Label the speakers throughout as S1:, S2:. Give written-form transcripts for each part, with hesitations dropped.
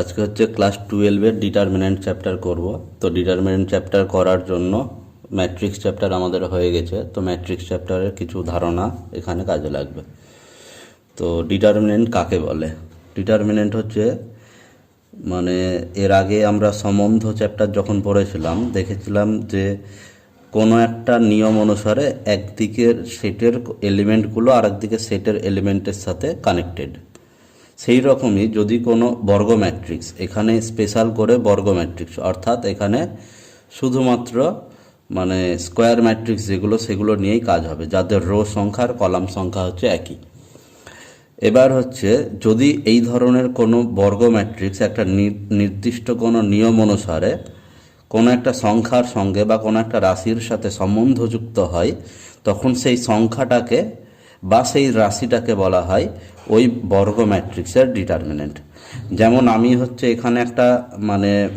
S1: আজকে হচ্ছে class 12-এর determinant chapter করব। তো ডিটারমিনেন্ট চ্যাপ্টার করার জন্য ম্যাট্রিক্স চ্যাপ্টার আমাদের হয়ে গেছে। তো ম্যাট্রিক্স চ্যাপ্টারের কিছু ধারণা এখানে কাজে লাগবে। তো ডিটারমিনেন্ট কাকে বলে? ডিটারমিনেন্ট হচ্ছে এর আগে আমরা সম্বন্ধ চ্যাপ্টার যখন পড়েছিলাম দেখেছিলাম যে কোনো একটা নিয়ম অনুসারে একদিকের সেটের এলিমেন্টগুলো আর একদিকে সেটের এলিমেন্টের সাথে কানেক্টেড। সেই রকমই যদি কোনো বর্গ ম্যাট্রিক্স, এখানে স্পেশাল করে বর্গ ম্যাট্রিক্স, অর্থাৎ এখানে শুধুমাত্র স্কোয়ার ম্যাট্রিক্স যেগুলো সেগুলো নিয়েই কাজ হবে, যাদের রো সংখ্যা আর কলাম সংখ্যা হচ্ছে একই। এবার হচ্ছে যদি এই ধরনের কোনো বর্গ ম্যাট্রিক্স একটা নির্দিষ্ট কোনো নিয়ম অনুসারে কোনো একটা সংখ্যার সঙ্গে বা কোনো একটা রাশির সাথে সম্বন্ধযুক্ত হয়, তখন সেই সংখ্যাটাকে বা সেই রাশিটাকে বলা হয় ওই বর্গ ম্যাট্রিক্সের ডিটারমিনেন্ট। যেমন আমি হচ্ছে এখানে একটা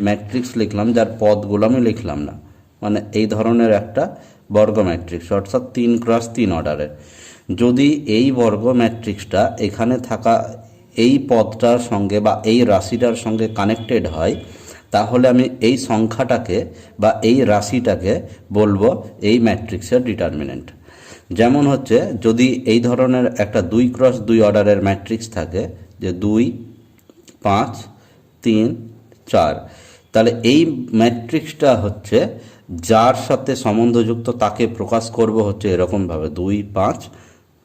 S1: ম্যাট্রিক্স লিখলাম, যার পদগুলো আমি লিখলাম না, এই ধরনের একটা বর্গ ম্যাট্রিক্স, অর্থাৎ 3x3 অর্ডারের। যদি এই বর্গ ম্যাট্রিক্সটা এখানে থাকা এই পদটার সঙ্গে বা এই রাশিটার সঙ্গে কানেক্টেড হয়, তাহলে আমি এই সংখ্যাটাকে বা এই রাশিটাকে বলবো এই ম্যাট্রিক্সের ডিটারমিনেন্ট। যেমন হচ্ছে যদি এই ধরনের একটা 2x2 অর্ডারের ম্যাট্রিক্স থাকে, যে 2, 5, 3, 4, তাহলে এই ম্যাট্রিক্সটা হচ্ছে যার সাথে সম্বন্ধযুক্ত তাকে প্রকাশ করব হচ্ছে এরকমভাবে 2, 5,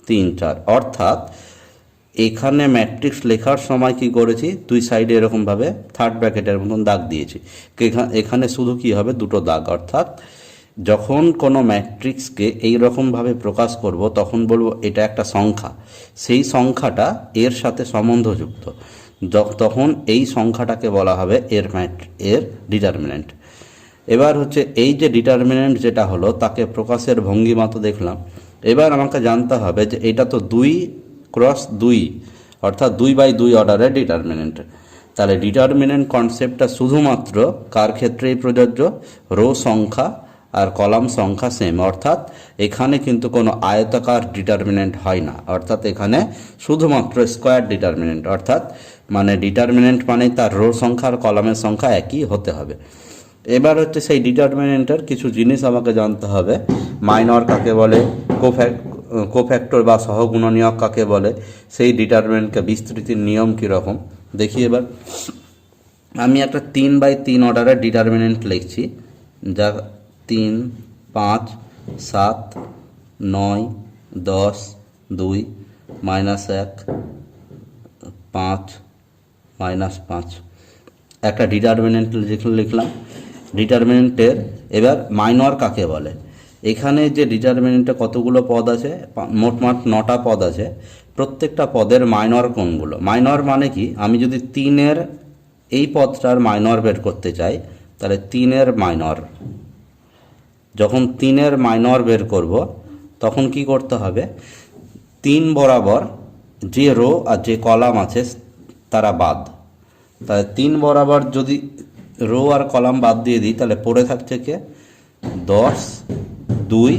S1: 3, 4। অর্থাৎ এখানে ম্যাট্রিক্স লেখার সময় কি করেছি, দুই সাইডে এরকমভাবে থার্ড ব্র্যাকেটের মতন দাগ দিয়েছি। এখানে শুধু কি হবে, দুটো দাগ। অর্থাৎ যখন কোনো ম্যাট্রিক্সকে এইরকমভাবে প্রকাশ করব তখন বলবো এটা একটা সংখ্যা, সেই সংখ্যাটা এর সাথে সম্বন্ধযুক্ত, তখন এই সংখ্যাটাকে বলা হবে এর ডিটারমিনেন্ট। এবার হচ্ছে এই যে ডিটারমিনেন্ট যেটা হলো তাকে প্রকাশের ভঙ্গিমা তো দেখলাম। এবার আমাকে জানতে হবে যে এটা তো 2x2, অর্থাৎ 2x2 অর্ডারের ডিটারমিনেন্ট। তাহলে ডিটারমিনেন্ট কনসেপ্টটা শুধুমাত্র কার ক্ষেত্রেই প্রযোজ্য? রো সংখ্যা আর কলাম সংখ্যা সেম। অর্থাৎ এখানে কিন্তু কোনো আয়তাকার ডিটারমিনেন্ট হয় না, অর্থাৎ এখানে শুধুমাত্র স্কোয়ার ডিটারমিনেন্ট। অর্থাৎ ডিটারমিনেন্ট মানে তার রো সংখ্যা আর কলামের সংখ্যা একই হতে হবে। এবার হচ্ছে সেই ডিটারমিনেন্টের কিছু জিনিস আমাকে জানতে হবে। মাইনর কাকে বলে, কোফ্যাক্টর বা সহগুণনীয়ক কাকে বলে, সেই ডিটারমিনেন্টকে বিস্তৃতির নিয়ম কীরকম দেখি। এবার আমি একটা 3x3 অর্ডারের ডিটারমিনেন্ট লিখছি, যা 3, 5, 7, 9, 10, 2, -1, 5, -5 একটা ডিটারমিনেন্ট লিখলাম। ডিটারমিনেন্টের এবার মাইনর কাকে বলে, এখানে যে ডিটারমিনেন্টে কতগুলো পদ আছে, মোটমাট 9টা পদ আছে। প্রত্যেকটা পদের মাইনর কোনগুলো? মাইনর মানে কি, আমি যদি 3-এর এই পদটার মাইনর বের করতে চাই, তাহলে 3-এর মাইনর, যখন 3-এর মাইনর বের করব তখন কি করতে হবে, 3 বরাবর যে রো আর যে কলাম আছে তারা বাদ। তাহলে 3 বরাবর যদি রো আর কলাম বাদ দিয়ে দিই, তাহলে পড়ে থাকছে কে? 10, 2,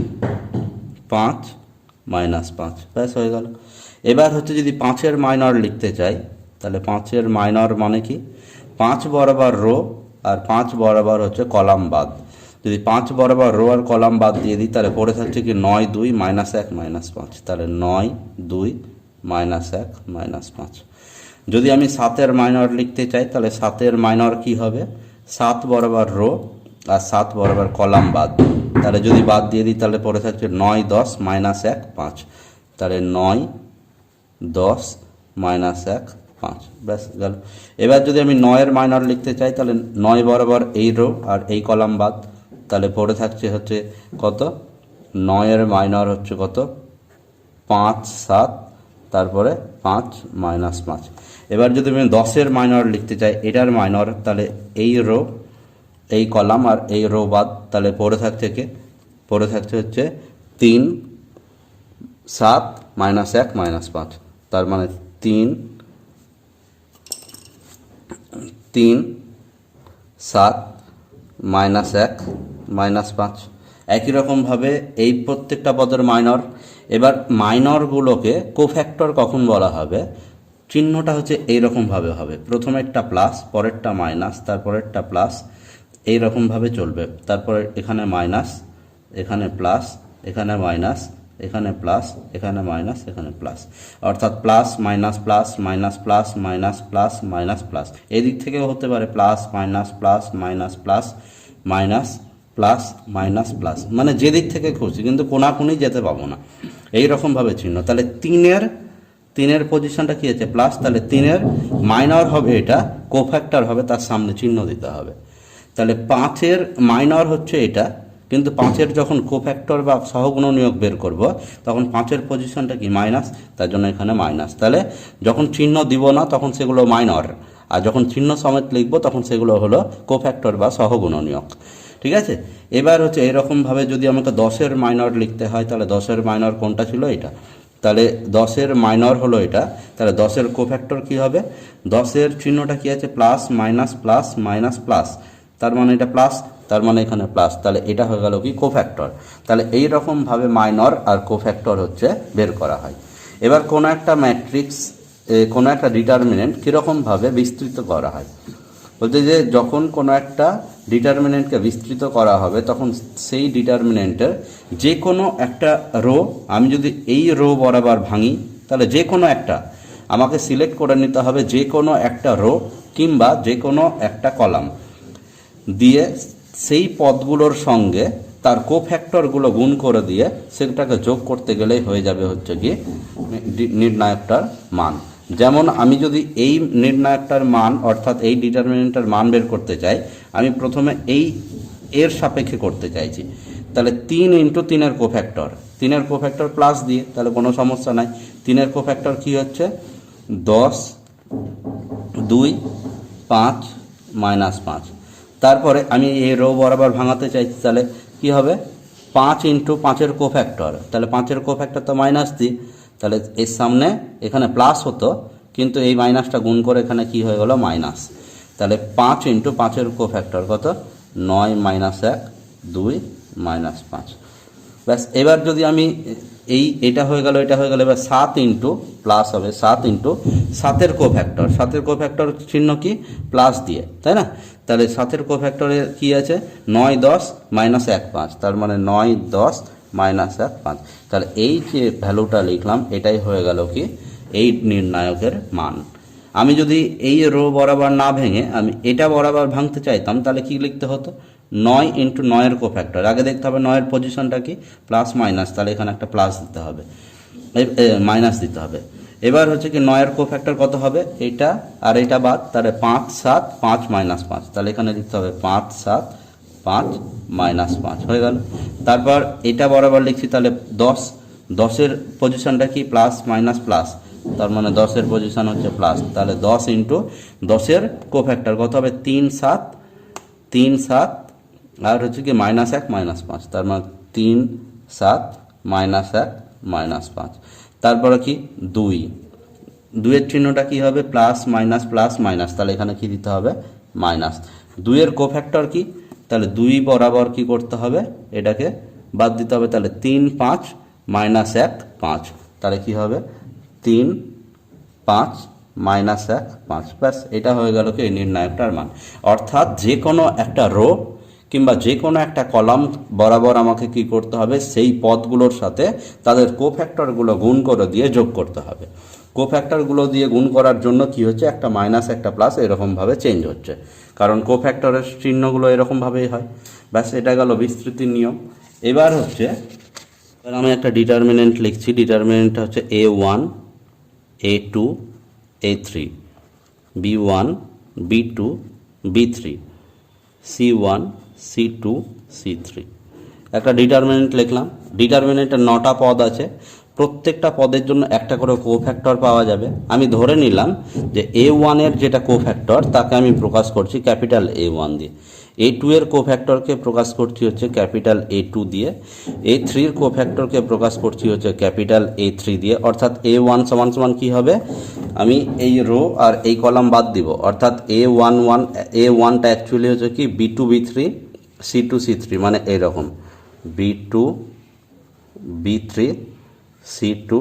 S1: 5, -5, ব্যাস হয়ে গেল। এবার হচ্ছে যদি 5-এর মাইনর লিখতে চাই, তাহলে 5-এর মাইনর মানে কি, 5 বরাবর রো আর 5 বরাবর হচ্ছে কলাম বাদ। যদি 5 বরাবর রো আর কলাম বাদ দিয়ে দিই, তাহলে পড়ে থাকছে কি 9, 2, -1, -5, তাহলে 9, 2, -1, -5। যদি আমি 7-এর মাইনর লিখতে চাই, তাহলে 7-এর মাইনর কি হবে, 7 বরাবর রো আর 7 বরাবর কলাম বাদ। তাহলে যদি বাদ দিয়ে দিই, তাহলে পড়ে থাকছে 9, 10, -1, 5, তাহলে 9, 10, -1, 5, ব্যাস গেল। এবার যদি আমি 9-এর মাইনর লিখতে চাই, তাহলে 9 বরাবর এই রো আর এই কলাম বাদ, তাহলে পড়ে থাকছে হচ্ছে কত, 9-এর মাইনর হচ্ছে কত, 5, 7, তারপরে 5, -5। এবার যদি আমি 10-এর মাইনর লিখতে চাই, এটার মাইনর, তাহলে এই রো এই কলাম আর এই রো বাদ, তাহলে পড়ে থাকছে কে, পড়ে থাকছে হচ্ছে 3, 7, -1, -5, তার মানে 3, 7, -1, -5। একই রকমভাবে এই প্রত্যেকটা পদের মাইনর। এবার মাইনরগুলোকে কোফ্যাক্টর কখন বলা হবে, চিহ্নটা হচ্ছে এইরকমভাবে হবে, প্রথমে একটা প্লাস, পরেরটা মাইনাস, তারপরেরটা প্লাস, এইরকমভাবে চলবে। তারপরে এখানে মাইনাস, এখানে প্লাস, এখানে মাইনাস, এখানে প্লাস, এখানে মাইনাস, এখানে প্লাস, অর্থাৎ plus minus plus minus plus minus plus minus plus. এদিক থেকেও হতে পারে plus minus plus minus plus minus plus minus plus, মানে যেদিক থেকে খুঁজছি, কিন্তু কোনাকুনি যেতে পাবো না। এইরকমভাবে চিহ্ন। তাহলে তিনের পজিশনটা কী আছে? প্লাস। তাহলে তিনের মাইনর হবে, এটা কোফ্যাক্টর হবে, তার সামনে চিহ্ন দিতে হবে। তাহলে 5-এর মাইনর হচ্ছে এটা, কিন্তু 5-এর যখন কোফ্যাক্টর বা সহগুণনীয়ক বের করব তখন 5-এর পজিশনটা কি? মাইনাস, তার জন্য এখানে মাইনাস। তাহলে যখন চিহ্ন দিব না তখন সেগুলো মাইনর, আর যখন চিহ্ন সমেত লিখব তখন সেগুলো হলো কোফ্যাক্টর বা সহগুণনীয়ক। ঠিক আছে। এবার হচ্ছে এরকমভাবে যদি আমাকে 10-এর মাইনর লিখতে হয়, তাহলে 10-এর মাইনর কোনটা ছিল? এটা। তাহলে 10-এর মাইনর হলো এটা। তাহলে 10-এর কোফ্যাক্টর কি হবে? 10-এর চিহ্নটা কি আছে? Plus minus plus minus plus, তার মানে এটা প্লাস, তার মানে এখানে প্লাস। তাহলে এটা হয়ে গেল কি? কোফ্যাক্টর। তাহলে এই রকমভাবে মাইনর আর কোফ্যাক্টর হচ্ছে বের করা হয়। এবার কোনো একটা ম্যাট্রিক্স, কোনো একটা ডিটারমিনেন্ট কীরকমভাবে বিস্তৃত করা হয়? বলতে যে যখন কোনো একটা ডিটারমিনেন্টকে বিস্তৃত করা হবে তখন সেই ডিটারমিনেন্টের যে কোনো একটা রো, আমি যদি এই রো বরাবর ভাঙি, তাহলে যে কোনো একটা আমাকে সিলেক্ট করে নিতে হবে, যে কোনো একটা রো কিংবা যে কোনো একটা কলাম দিয়ে সেই পদগুলোর সঙ্গে তার কোফ্যাক্টরগুলো গুণ করে দিয়ে সেটাকে যোগ করতে গেলেই হয়ে যাবে হচ্ছে কি নির্ণায়কটার মান। যেমন আমি যদি এই নির্ণায়কটার মান অর্থাৎ এই ডিটারমিনেন্টটার মান বের করতে চাই, আমি প্রথমে এর সাপেক্ষে করতে চাইছি। তাহলে 3 × 3-এর কোফ্যাক্টর, 3-এর কোফ্যাক্টর প্লাস দিয়ে, তাহলে কোনো সমস্যা নাই। 3-এর কোফ্যাক্টর কি হচ্ছে? 10, 2, 5, -5। তারপরে আমি এই রো বরাবর ভাঙাতে চাইছি, তাহলে কি হবে? 5 × 5-এর কোফ্যাক্টর, তাহলে 5-এর কোফ্যাক্টর তো মাইনাস দিই, তাহলে এর সামনে এখানে প্লাস হতো, কিন্তু এই মাইনাসটা গুণ করে এখানে কি হয়ে গেল? মাইনাস। তাহলে 5 × 5-এর কোফ্যাক্টর কত? 9 - 1 2 - 5। ব্যাস। এবার যদি আমি এটা হয়ে গেল, এটা হয়ে গেল, এবার 7 × প্লাস হবে 7 × 7-এর কোফ্যাক্টর, 7-এর কোফ্যাক্টর চিহ্ন কি? প্লাস দিয়ে, তাই না? তাহলে 7-এর কোফ্যাক্টরে কি আছে? 9 10 - 1 5, তার মানে 9 10 - 1 5। তাহলে এই যে ভ্যালুটা লিখলাম এটাই হয়ে গেল কি এই নির্ণায়কের মান। আমি যদি এই রো বরাবর না ভেঙে আমি এটা বরাবর ভাঙতে চাইতাম, তাহলে কি লিখতে হতো? 9 × 9-এর কোফ্যাক্টর, আগে দেখতে হবে 9-এর পজিশনটা কি? প্লাস মাইনাস, তাহলে এখানে একটা প্লাস দিতে হবে, মাইনাস দিতে হবে। এবার হচ্ছে কি 9-এর কোফ্যাক্টর কত হবে? এটা আর এটা বাদ, তাহলে 5 7 5 - 5, তাহলে এখানে লিখতে হবে 5 7 5 - 5 হয়ে গেল। তারপর এটা বরাবর লিখছি, তাহলে 10-এর পজিশনটা কি? প্লাস মাইনাস প্লাস, তার মানে 10-এর পজিশন হচ্ছে প্লাস। তাহলে 10 × 10-এর কোফ্যাক্টর কত হবে? 3 7 3 7 আর হচ্ছে কি -1 -5, তার মানে 3 7 -1 -5। তারপরে কি 2-এর চিহ্নটা কি হবে? প্লাস মাইনাস প্লাস মাইনাস, তাহলে এখানে কি দিতে হবে? মাইনাস। 2-এর কোফ্যাক্টর কি? তাহলে 2 বরাবর কি করতে হবে? এটাকে বাদ দিতে হবে, তাহলে 3 5 -1 5, তাহলে কি হবে? 3 5 -1 5। ব্যাস, এটা হয়ে গেল কি নির্ণায়কটার মান। অর্থাৎ যে কোনো একটা রো কিংবা যে কোনো একটা কলাম বরাবর আমাকে কি করতে হবে? সেই পদগুলোর সাথে তাদের কোফ্যাক্টরগুলো গুণ করে দিয়ে যোগ করতে হবে। কোফ্যাক্টরগুলো দিয়ে গুণ করার জন্য কি হচ্ছে? একটা মাইনাস একটা প্লাস এরকমভাবে চেঞ্জ হচ্ছে, কারণ কোফ্যাক্টরের চিহ্নগুলো এরকমভাবেই হয়। ব্যাস, এটা গেল বিস্তৃতির নিয়ম। এবার হচ্ছে আমি একটা ডিটারমিনেন্ট লিখছি। ডিটারমিনেন্টটা হচ্ছে A1 A2 A3, B1 B2 B3, C1 C2 C3। একটা ডিটারমিনেন্ট লিখলাম। ডিটারমিনেন্টের 9টা পদ আছে, প্রত্যেকটা পদের জন্য একটা করে কোফ্যাক্টর পাওয়া যাবে। আমি ধরে নিলাম যে A1-এর যেটা কোফ্যাক্টর তাকে আমি প্রকাশ করছি ক্যাপিটাল A1 দিয়ে, A2-এর কোফ্যাক্টরকে প্রকাশ করছি হচ্ছে ক্যাপিটাল A2 দিয়ে, A3-এর কোফ্যাক্টরকে প্রকাশ করছি হচ্ছে ক্যাপিটাল A3 দিয়ে। অর্থাৎ A1 সমান কি হবে? আমি এই রো আর এই কলাম বাদ দিব, অর্থাৎ A1টা অ্যাকচুয়ালি হচ্ছে কি B2 B3 C2 C3, মানে এইরকম B2 B3 C2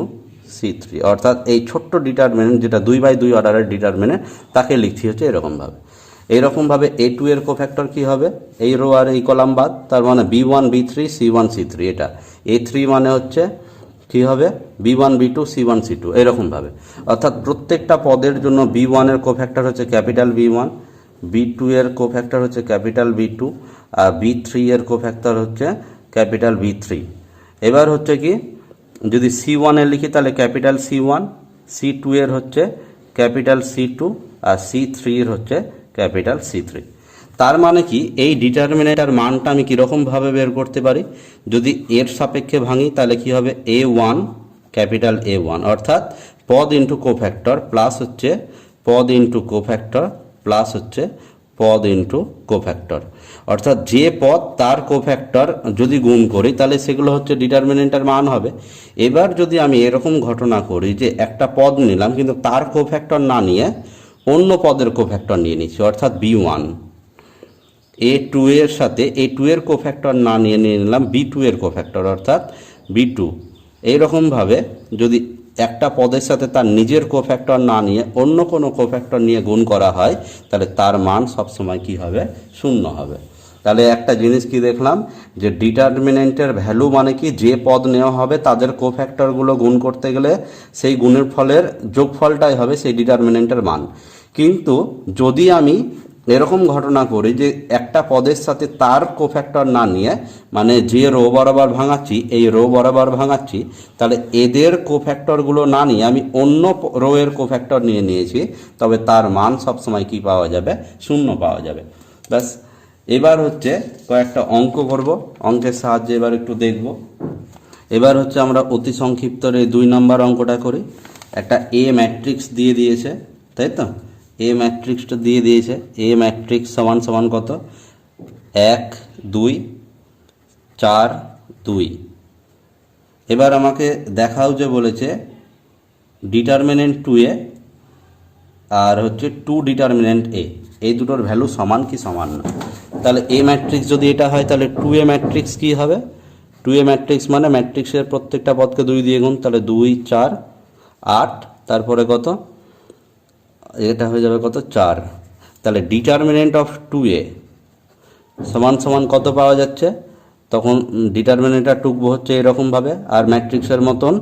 S1: C3, অর্থাৎ এই ছোট্ট ডিটারমিনেন্ট যেটা 2/2 অর্ডারের ডিটারমিনেন্ট তাকে লিখছি হচ্ছে এরকমভাবে। এইরকমভাবে A2 এর কোফ্যাক্টর কী হবে, এই রো আর এই কলাম বাদ, তার মানে B1 B3 C1 C3, এটা A3 মানে হচ্ছে কী হবে B1 B2 C1 C2 এরকমভাবে। অর্থাৎ প্রত্যেকটা পদের জন্য B1 এর কোফ্যাক্টর হচ্ছে ক্যাপিটাল B1, B2 এর কোফ্যাক্টর হচ্ছে ক্যাপিটাল B2, আর B3 এর কোফ্যাক্টর হচ্ছে ক্যাপিটাল B3। এবার হচ্ছে কি যদি C1 এর লিখি তাহলে ক্যাপিটাল C1, C2 এর হচ্ছে ক্যাপিটাল C2, আর C3 এর হচ্ছে ক্যাপিটাল C3। তার মানে কি এই ডিটারমিনেন্টের মানটা আমি কীরকমভাবে বের করতে পারি, যদি এর সাপেক্ষে ভাঙি তাহলে কি হবে A1 ক্যাপিটাল A1, অর্থাৎ পদ ইন্টু কোফ্যাক্টর প্লাস হচ্ছে পদ ইন্টু কোফ্যাক্টর প্লাস হচ্ছে পদ ইন্টু কোফ্যাক্টর, অর্থাৎ যে পদ তার কোফ্যাক্টর যদি গুণ করি তাহলে সেগুলো হচ্ছে ডিটারমিনেন্টের মান হবে। এবার যদি আমি এরকম ঘটনা করি যে একটা পদ নিলাম কিন্তু তার কোফ্যাক্টর না নিয়ে অন্য পদের কোফ্যাক্টর নিয়ে নিচ্ছি, অর্থাৎ B1, A2 এর সাথে A2 এর কোফ্যাক্টর না নিয়ে নিলাম B2 এর কোফ্যাক্টর অর্থাৎ B2। এইরকমভাবে যদি একটা পদের সাথে তার নিজের কোফ্যাক্টর না নিয়ে অন্য কোনো কোফ্যাক্টর নিয়ে গুণ করা হয় তাহলে তার মান সবসময় কি হবে, 0 হবে। তাহলে একটা জিনিস কি দেখলাম যে ডিটারমিনেন্টের ভ্যালু মানে কি যে পদ নেওয়া হবে তাদের কোফ্যাক্টরগুলো গুণ করতে গেলে সেই গুণের ফলের যোগফলটাই হবে সেই ডিটারমিনেন্টের মান। কিন্তু যদি আমি এরকম ঘটনা করি যে একটা পদের সাথে তার কোফ্যাক্টর না নিয়ে, মানে যে রো বরাবর ভাঙাচ্ছি এই রো বরাবর ভাঙাচ্ছি, তাহলে এদের কোফ্যাক্টরগুলো না নিয়ে আমি অন্য রো এর কোফ্যাক্টর নিয়ে নিয়েছি, তবে তার মান সবসময় কি পাওয়া যাবে, 0 পাওয়া যাবে। ব্যাস, এবার হচ্ছে কয়েকটা অঙ্ক করব, অঙ্কের সাহায্যে এবার একটু দেখব। এবার হচ্ছে আমরা অতি সংক্ষিপ্তর এই 2 নম্বর অঙ্কটা করি। একটা এ ম্যাট্রিক্স দিয়ে দিয়েছে, তাই তো, এ ম্যাট্রিক্সটা দিয়ে দিয়েছে, এ ম্যাট্রিক্স সমান সমান কত, 1 2 4 2। এবার আমাকে দেখাও যে বলেছে ডিটারমিনেন্ট 2A আর হচ্ছে 2 ডিটারমিনেন্ট A, এই দুটোর ভ্যালু সমান কি সমান না। তাহলে এ ম্যাট্রিক্স যদি এটা হয় তাহলে 2A ম্যাট্রিক্স কি হবে, 2A ম্যাট্রিক্স মানে ম্যাট্রিক্সের প্রত্যেকটা পদকে 2 দিয়ে গুণ, তাহলে 2 4 8, তারপরে কত, এটা হয়ে যাবে কত 4। তাহলে ডিটারমিনেন্ট অফ 2A সমান সমান কত পাওয়া যাচ্ছে, তখন ডিটারমিনেন্টটা টুকবো হচ্ছে এরকমভাবে, আর ম্যাট্রিক্সের মতন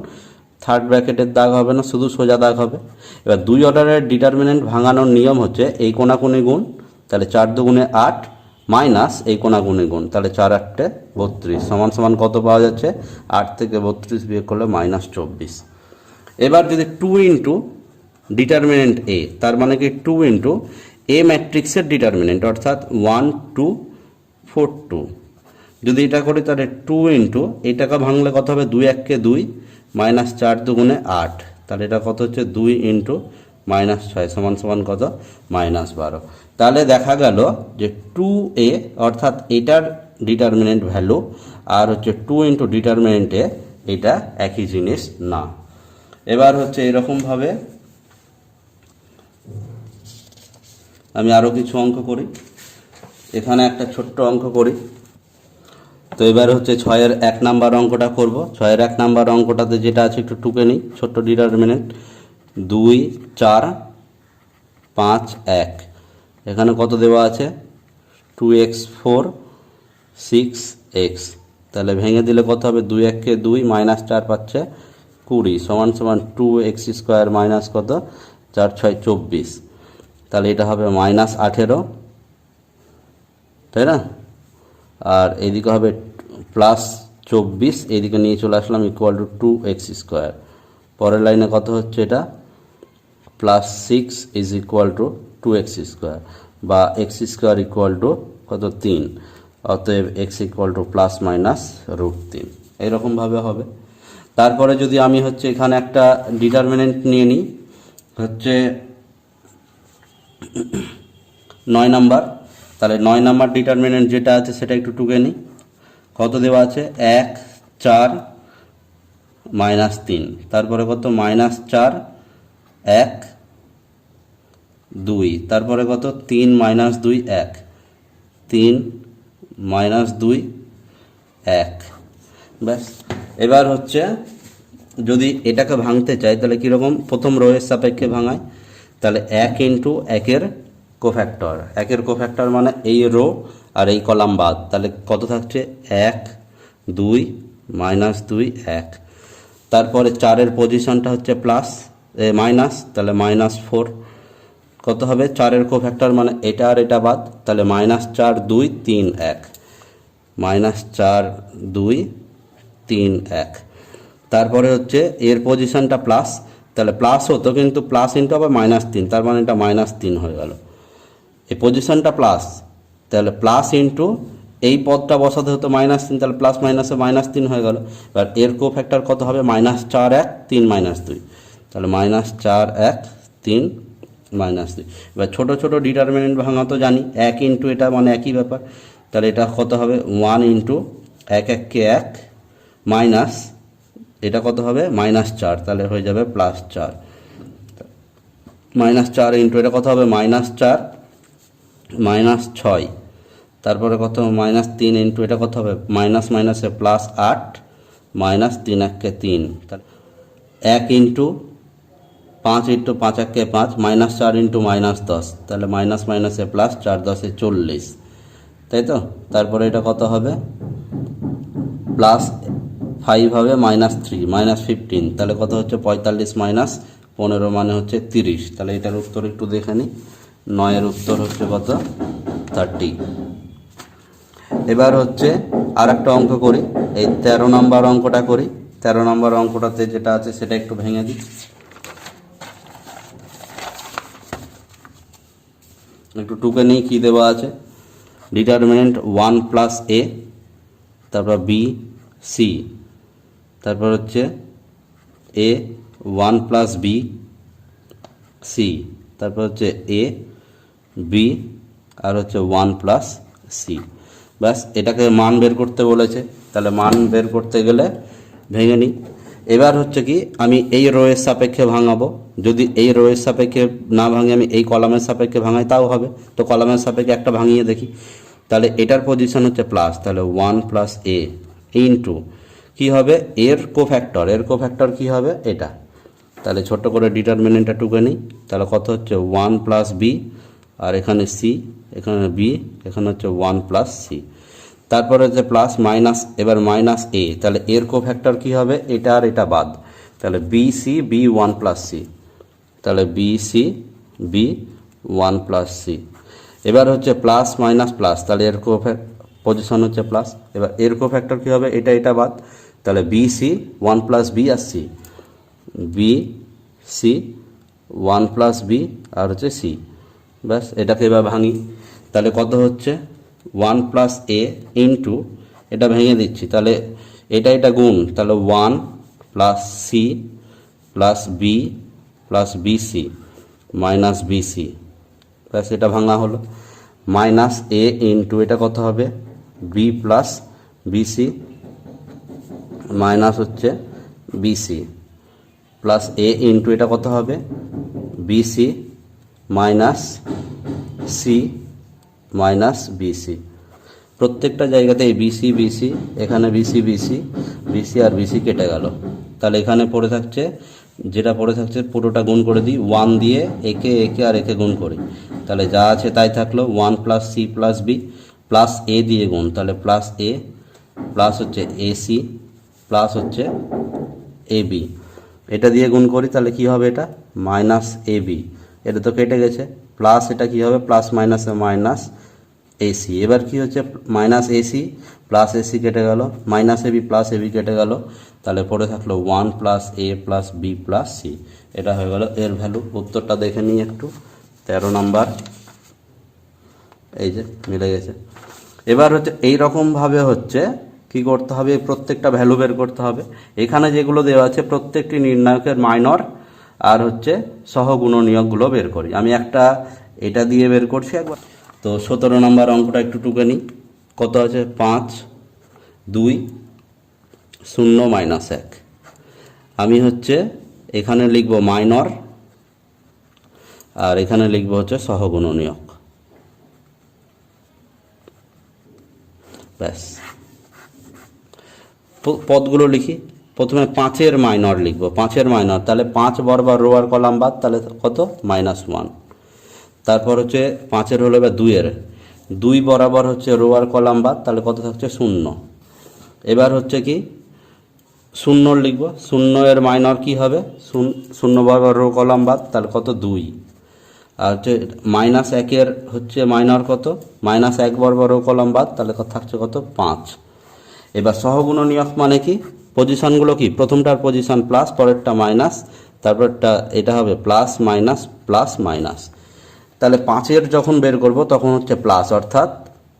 S1: থার্ড ব্র্যাকেটের দাগ হবে না, শুধু সোজা দাগ হবে। এবার 2 অর্ডারের ডিটারমিনেন্ট ভাঙানোর নিয়ম হচ্ছে এই কোণাকুণি গুণ, তাহলে 4 2 8 মাইনাস এই কোণাকুণি গুণ, তাহলে 4 8 32 সমান সমান কত পাওয়া যাচ্ছে, 8 থেকে 32 বিয়োগ করলে -24। এবার যদি 2 ইন্টু ডিটারমিনেন্ট A, তার মানে কি 2 ইন্টু এ ম্যাট্রিক্সের ডিটারমিনেন্ট অর্থাৎ 1 2 4 2, যদি এটা করি তাহলে 2 ইন্টু এইটাকে ভাঙলে কত হবে, 2 1 2 মাইনাস 4 2 8, তাহলে এটা কত হচ্ছে 2 ইন্টু -6 সমান সমান কত, -12। তাহলে দেখা গেল যে 2A অর্থাৎ এটার ডিটারমিনেন্ট ভ্যালু আর হচ্ছে 2 ইন্টু ডিটারমিনেন্ট A এটা একই জিনিস না। এবার হচ্ছে এরকমভাবে আমি আরও কিছু অঙ্ক করি, এখানে একটা ছোট্ট অঙ্ক করি। তো এবার হচ্ছে 6-এর 1 নাম্বার অঙ্কটা করব। 6-এর 1 নাম্বার অঙ্কটাতে যেটা আছে একটু টুকে নিই, ছোট্ট ডিটারমিনেন্ট 2 4 5 1, এখানে কত দেওয়া আছে 2x 4 6x, তাহলে ভেঙে দিলে কত হবে, 2 1 2 -4 পাচ্ছে 20 সমান সমান 2x স্কোয়ার মাইনাস কত 4 6 24, তাহলে এটা হবে -18, তাই না, আর এইদিকে হবে +24, এইদিকে নিয়ে চলে আসলাম ইকুয়াল টু 2x স্কোয়ার। পরের লাইনে কত হচ্ছে, এটা +6 is equal to 2x square, বা x স্কোয়ার ইকুয়াল টু কত 3, অতএব x ইকুয়াল টু ±√3, এরকমভাবে হবে। তারপরে যদি আমি হচ্ছে এখানে একটা ডিটারমিনেন্ট নিয়ে নিই হচ্ছে 9 নাম্বার, তাহলে 9 নাম্বার ডিটারমিনেন্ট যেটা আছে সেটা একটু টুকে নিই। কত দেওয়া আছে 1 4 -3, তারপরে কত -4 1 2, তারপরে কত 3 -2 1 3 -2 1, ব্যাস। এবার হচ্ছে যদি এটাকে ভাঙতে চাই তাহলে কীরকম, প্রথম রো এর সাপেক্ষে ভাঙায়, তাহলে 1 ইন্টু 1-এর কোফ্যাক্টর, 1-এর কোফ্যাক্টর মানে এই রো আর এই কলাম বাদ, তাহলে কত থাকছে 1 2 -2 1। তারপরে 4-এর পজিশনটা হচ্ছে প্লাস মাইনাস, তাহলে -4 কত হবে, 4-এর কোফ্যাক্টর মানে এটা আর এটা বাদ, তাহলে -4 2 3 1, -4 2 3 1। তারপরে হচ্ছে এর পজিশনটা প্লাস, তাহলে প্লাস হতো কিন্তু প্লাস ইন্টু আবার -3, তার মানে এটা -3 হয়ে গেল। এই পজিশনটা প্লাস, তাহলে প্লাস ইন্টু এই পদটা বসাতে হতো -3, তাহলে প্লাস মাইনাসে -3 হয়ে গেল। এবার এর কোফ্যাক্টর কত হবে, -4 1 3 -2, তাহলে -4 1 3 -2। এবার ছোটো ছোটো ডিটারমিনেন্ট ভাঙা তো জানি, 1 ইন্টু এটা মানে একই ব্যাপার, তাহলে এটা কত হবে 1 ইন্টু 1 1 কে 1 মাইনাস এটা কত হবে -4, তাহলে হয়ে যাবে +4, -4 ইন্টু এটা কত হবে -4 -6, তারপরে কত -3 ইন্টু এটা কত হবে মাইনাস মাইনাসে +8 -3 1 কে 3, 1 ইন্টু 5 ইন্টু 5 1 কে 5 -4 ইন্টু -10, তাহলে মাইনাস মাইনাসে প্লাস 4 10 40, তাই তো। তারপরে এটা কত হবে +5 হবে -3 -15, তাহলে কত হচ্ছে 45 -15 মানে হচ্ছে 30, তাহলে এটার উত্তর একটু দেখে নিই, 9-এর উত্তর হচ্ছে কত 30। এবার হচ্ছে আর একটা অঙ্ক করি, এই 13 নম্বর অঙ্কটা করি। 13 নম্বর অঙ্কটাতে যেটা আছে সেটা একটু ভেঙে দিই, একটু টুকে নিই কী দেওয়া আছে। ডিটারমিনেন্ট 1 + a, তারপর b c, তারপর হচ্ছে a 1 + b c, তারপর হচ্ছে a b আর হচ্ছে 1 + c। ব্যাস, এটাকে মান বের করতে বলেছে, তাহলে মান বের করতে গেলে ভেঙে নিই। এবার হচ্ছে কি, আমি এই রোয়ের সাপেক্ষে ভাঙাবো, যদি এই রোয়ের সাপেক্ষে না ভাঙে আমি এই কলামের সাপেক্ষে ভাঙাই তাও হবে, তো কলামের সাপেক্ষে একটা ভাঙিয়ে দেখি। তাহলে এটার পজিশন হচ্ছে প্লাস, তাহলে 1 + a ইন্টু কী হবে এর কোফ্যাক্টর কী হবে এটা, তাহলে ছোট্ট করে ডিটারমিনেন্টটা টুকে নিই, তাহলে কত হচ্ছে 1 + b আর এখানে c, এখানে b, এখানে হচ্ছে 1 + c, তারপরে হচ্ছে প্লাস মাইনাস, এবার -a, তাহলে এর কোফ্যাক্টর কী হবে এটা আর এটা বাদ, তাহলে bc b 1 + c, তাহলে bc b 1 + c। এবার হচ্ছে প্লাস মাইনাস প্লাস, তাহলে এর পজিশন হচ্ছে প্লাস, এবার এর কোফ্যাক্টর কী হবে এটা বাদ, তাহলে bc 1 + b আর c, bc 1 + b আর হচ্ছে c। ব্যাস, এটাকে এবার ভাঙি, তাহলে কত হচ্ছে 1 + a ইন্টু এটা ভেঙে দিচ্ছি, তাহলে এটা গুণ, তাহলে 1 + c + b + bc -bc। ব্যাস, এটা ভাঙা হলো, -a ইন্টু এটা কত হবে b + bc মাইনাস হচ্ছে bc প্লাস a ইন্টু এটা কত হবে bc - c -bc। প্রত্যেকটা জায়গাতে এই বিসি বিসি, এখানে বিসি বিসি, বিসি আর বিসি কেটে গেল, তাহলে এখানে পড়ে থাকছে, যেটা পড়ে থাকছে পুরোটা গুণ করে দিই 1 দিয়ে, একে একে আর একে গুণ করি, তাহলে যা আছে তাই থাকলো 1 + c + b প্লাস a দিয়ে গুণ, তাহলে প্লাস a প্লাস হচ্ছে ac প্লাস হচ্ছে ab, এটা দিয়ে গুণ করি তাহলে কি হবে এটা -ab, এটা তো কেটে গেছে, প্লাস এটা কি হবে প্লাস মাইনাসে মাইনাস ac, এবার কি হচ্ছে -ac প্লাস ac কেটে গেল, -ab প্লাস ab কেটে গেল, তাহলে পড়ে থাকলো 1 + a + b + c, এটা হয়ে গেল এর ভ্যালু। উত্তরটা দেখে নিই একটু, 13 নাম্বার, এই যে মিলে গেছে। এবার হচ্ছে এইরকমভাবে হচ্ছে কি করতে হবে, প্রত্যেকটা ভ্যালু বের করতে হবে, এখানে যেগুলো দেওয়া আছে প্রত্যেকটি নির্ণায়কের মাইনর আর হচ্ছে সহগুণনীয়কগুলো বের করি। আমি একটা এটা দিয়ে বের করছি একবার, তো 17 নম্বর অঙ্কটা একটু টুকে নিই, কত আছে 5 2 0 -1, আমি হচ্ছে এখানে লিখব মাইনর আর এখানে লিখব হচ্ছে সহগুণনীয়ক, ব্যাস। পদগুলো লিখি, প্রথমে 5-এর মাইনর লিখব, 5-এর মাইনর, তাহলে 5 বরাবর রো আর কলাম বাদ, তাহলে কত -1। তারপর হচ্ছে 5-এর হলো এবার 2-এর, 2 বরাবর হচ্ছে রো আর কলাম বাদ, তাহলে কত থাকছে 0। এবার হচ্ছে কি 0 লিখব, 0-এর মাইনর কি হবে 0 বরাবর রো কলাম বাদ, তাহলে কত 2। আর হচ্ছে -1-এর হচ্ছে মাইনর কত -1 বরাবর রো কলাম বাদ, তাহলে থাকছে কত 5। এবার সহগুণনীয়ক মানে কি পজিশনগুলো কি প্রথমটার পজিশন প্লাস, পরেরটা মাইনাস, তারপরটা এটা হবে প্লাস মাইনাস প্লাস মাইনাস। তাহলে 5-এর যখন বের করব তখন হচ্ছে প্লাস, অর্থাৎ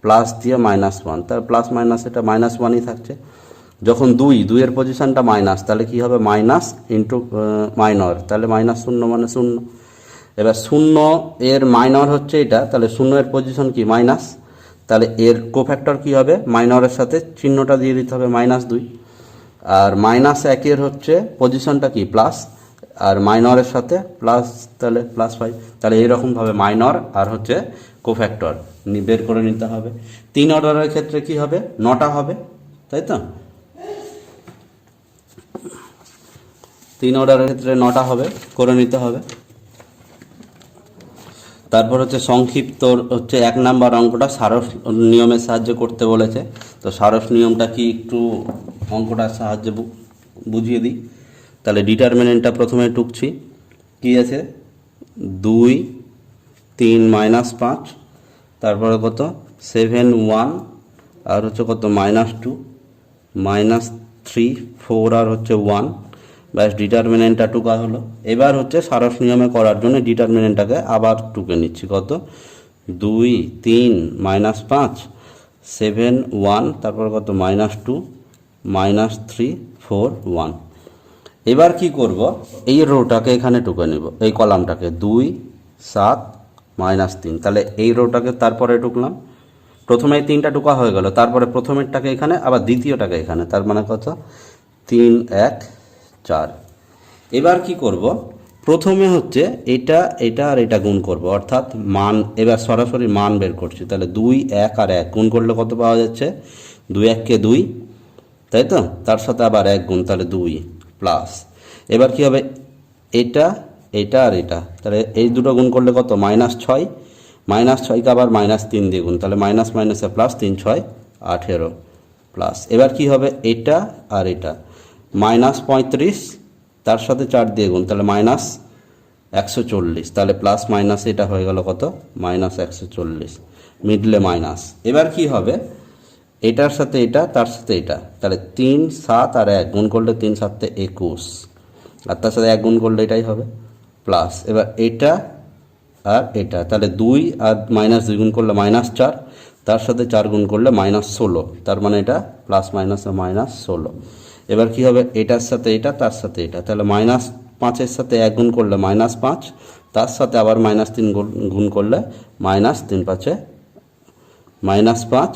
S1: প্লাস দিয়ে -1, তাহলে প্লাস মাইনাস এটা -1ই থাকছে। যখন 2-এর পজিশনটা মাইনাস, তাহলে কি হবে মাইনাস ইন্টু মাইনর, তাহলে -0 মানে 0। এবার 0-এর মাইনর হচ্ছে এটা, তাহলে 0-এর পজিশন কি মাইনাস, তাহলে এর কোফ্যাক্টর কি হবে মাইনরের সাথে চিহ্নটা দিয়ে দিতে হবে -2। আর -1-এর হচ্ছে পজিশনটা কি প্লাস, আর মাইনরের সাথে প্লাস, তাহলে +5। তাহলে এইরকমভাবে মাইনর আর হচ্ছে কোফ্যাক্টর বের করে নিতে হবে। 3 অর্ডারের ক্ষেত্রে কি হবে 9টা হবে, তাই তো? 3 অর্ডারের ক্ষেত্রে 9টা হবে, করে নিতে হবে। তারপর হচ্ছে সংক্ষিপ্ত হচ্ছে 1 নাম্বার অঙ্কটা সারস নিয়মের সাহায্যে করতে বলেছে। তো সারস নিয়মটা কি একটু অঙ্কটার সাহায্যে বুঝিয়ে দিই। তাহলে ডিটারমিনেন্টটা প্রথমে টুকছি, কি আছে 2 3 -5, তারপরে কত 7 1, আর হচ্ছে কত -2 -3 4, আর হচ্ছে 1। ব্যাস ডিটারমিনেন্টটা টুকা হলো। এবার হচ্ছে সারস নিয়মে করার জন্য ডিটারমিনেন্টটাকে আবার টুকে নিচ্ছি, কত 2 3 -5 7 1, তারপর কত -2 -3 4 1। এবার কি করব এই রোটাকে এখানে টুকে নেব, এই কলামটাকে 2 7 -3, তাহলে এই রোটাকে তারপরে টুকলাম। প্রথমে 3টা টুকা হয়ে গেল, তারপরে প্রথমেরটাকে এখানে, আবার দ্বিতীয়টাকে এখানে, তার মানে কত 3 1 4। এবার কি করব প্রথমে হচ্ছে এটা এটা আর এটা গুণ করব, অর্থাৎ মান, এবার সরাসরি মান বের করছি। তাহলে 2 1 আর 1 গুণ করলে কত পাওয়া যাচ্ছে 2 1 কে 2, তাই তো, তার সাথে আবার 1 গুণ, তাহলে 2 প্লাস। এবার কি হবে এটা এটা আর এটা, তাহলে এই দুটো গুণ করলে কত -6, -6কে আবার -3 দিয়ে গুণ, তাহলে মাইনাস মাইনাসে প্লাস, 3 6 18 প্লাস। এবার কি হবে এটা আর এটা -35, তার সাথে 4 দিয়ে গুণ, তাহলে -140, তাহলে প্লাস মাইনাস এটা হয়ে গেল কত -140, মিডলে মাইনাস। এবার কি হবে এটার সাথে এটা, তার সাথে এটা, তাহলে 3 7 আর 1 গুণ করলে 3 7 21, আর তার সাথে 1 গুণ করলে এটাই হবে প্লাস। এবার এটা আর এটা, তাহলে 2 আর -2 গুণ করলে -4, তার সাথে 4 গুণ করলে -16, তার মানে এটা প্লাস মাইনাসে -16। এবার কি হবে এটার সাথে এটা, তার সাথে এটা, তাহলে -5-এর সাথে 1 গুণ করলে -5, তার সাথে আবার -3 গুণ করলে -3 5 -5,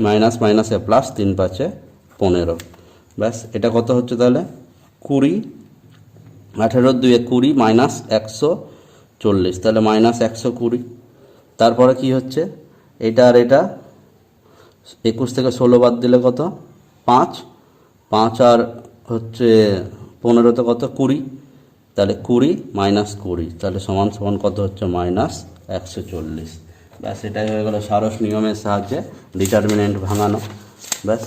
S1: মাইনাস মাইনাসে প্লাস, 3 5 15। ব্যাস এটা কত হচ্ছে তাহলে 20, 18 2 20 -140, তাহলে -120। তারপরে কি হচ্ছে এটা আর এটা 21 থেকে 16 বাদ দিলে কত 5, 5 আর হচ্ছে 15 কত 20, তাহলে 20 -20, তাহলে সমান সমান কত হচ্ছে -140। ব্যাস এটাই হয়ে গেল সারস নিয়মের সাহায্যে ডিটারমিনেন্ট ভাঙানো। ব্যাস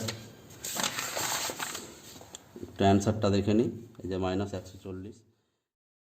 S1: একটু অ্যান্সারটা দেখে নিই, এই যে -140।